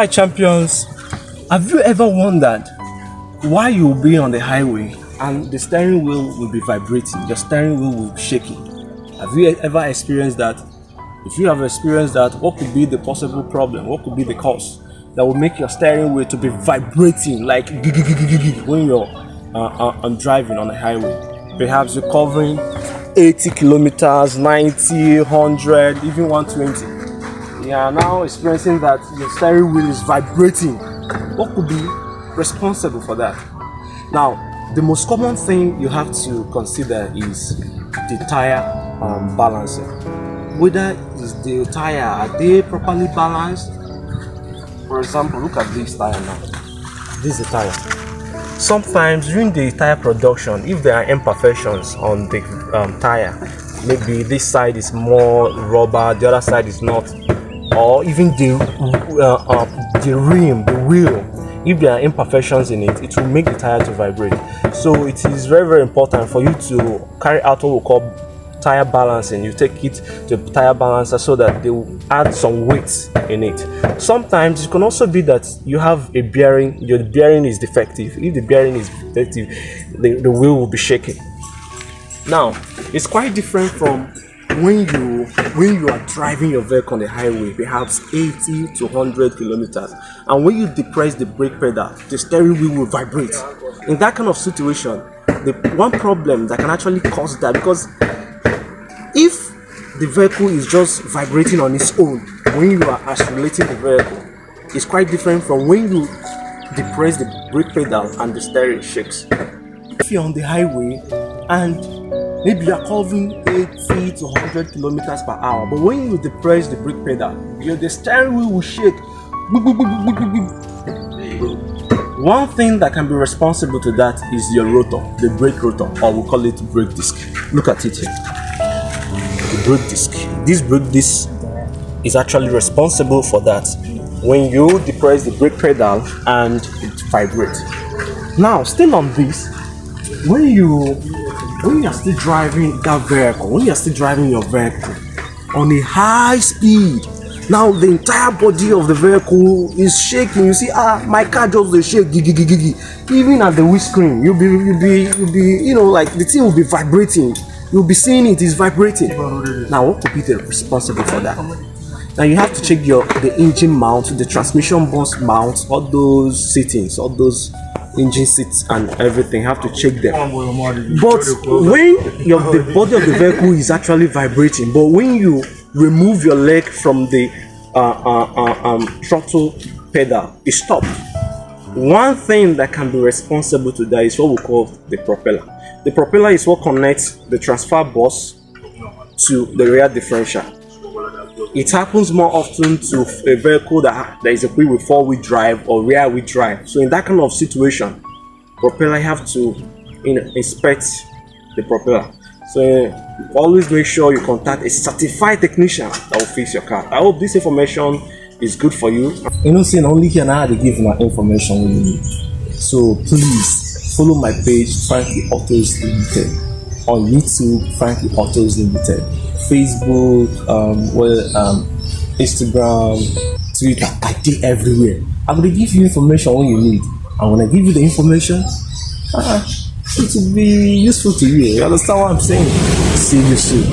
Hi champions, have you ever wondered why you'll be on the highway and the steering wheel will be vibrating, the steering wheel will be shaking? Have you ever experienced that? If you have experienced that, what could be the possible problem? What could be the cause that will make your steering wheel to be vibrating like when you're driving on the highway? Perhaps you're covering 80 kilometers, 90, 100, even 120. You are now experiencing that your steering wheel is vibrating. What could be responsible for that? Now, the most common thing you have to consider is the tire balancing. Whether is the tire, are they properly balanced? For example, look at this tire now. This is the tire. Sometimes during the tire production, if there are imperfections on the tire, maybe this side is more rubber, the other side is not, or even the rim, the wheel, if there are imperfections in it, it will make the tire to vibrate. So it is very, very important for you to carry out what we call tire balancing. You take it to a tire balancer so that they will add some weight in it. Sometimes it can also be that you have a bearing, your bearing is defective. If the bearing is defective, the wheel will be shaking. Now, it's quite different from when you are driving your vehicle on the highway, perhaps 80 to 100 kilometers, and when you depress the brake pedal, the steering wheel will vibrate. In that kind of situation, the one problem that can actually cause that, because if the vehicle is just vibrating on its own when you are accelerating the vehicle, it's quite different from when you depress the brake pedal and the steering shakes. If you're on the highway and maybe you are covering 80 to 100 kilometers per hour, but when you depress the brake pedal, the steering wheel will shake. One thing that can be responsible to that is your rotor, the brake rotor, or we call it brake disc. Look at it here. The brake disc. This brake disc is actually responsible for that when you depress the brake pedal and it vibrates. Now, still on this, when you are still driving that vehicle, when you are still driving your vehicle on a high speed, now the entire body of the vehicle is shaking. You see, my car just shake, even at the windscreen, you'll be, like the thing will be vibrating. You'll be seeing it is vibrating. Now, what could be the responsible for that? Now you have to check the engine mount, the transmission box mount, all those settings, all those engine seats and everything. Have to check them. But when the body of the vehicle is actually vibrating, but when you remove your leg from the throttle pedal, it stopped. One thing that can be responsible to that is what we call the propeller. The propeller is what connects the transfer bus to the rear differential. It happens more often to a vehicle that is equipped with four-wheel drive or rear-wheel drive. So in that kind of situation, propeller, you have to inspect the propeller. So always make sure you contact a certified technician that will fix your car. I hope this information is good for you. Saying only here now they give you information we need. So please follow my page, Frankie Autos Limited, on YouTube, Frankie Autos Limited, Facebook, Instagram, Twitter. I did everywhere. I'm gonna give you information when you need, and when I give you the information, it will be useful to you. You understand what I'm saying? See you soon.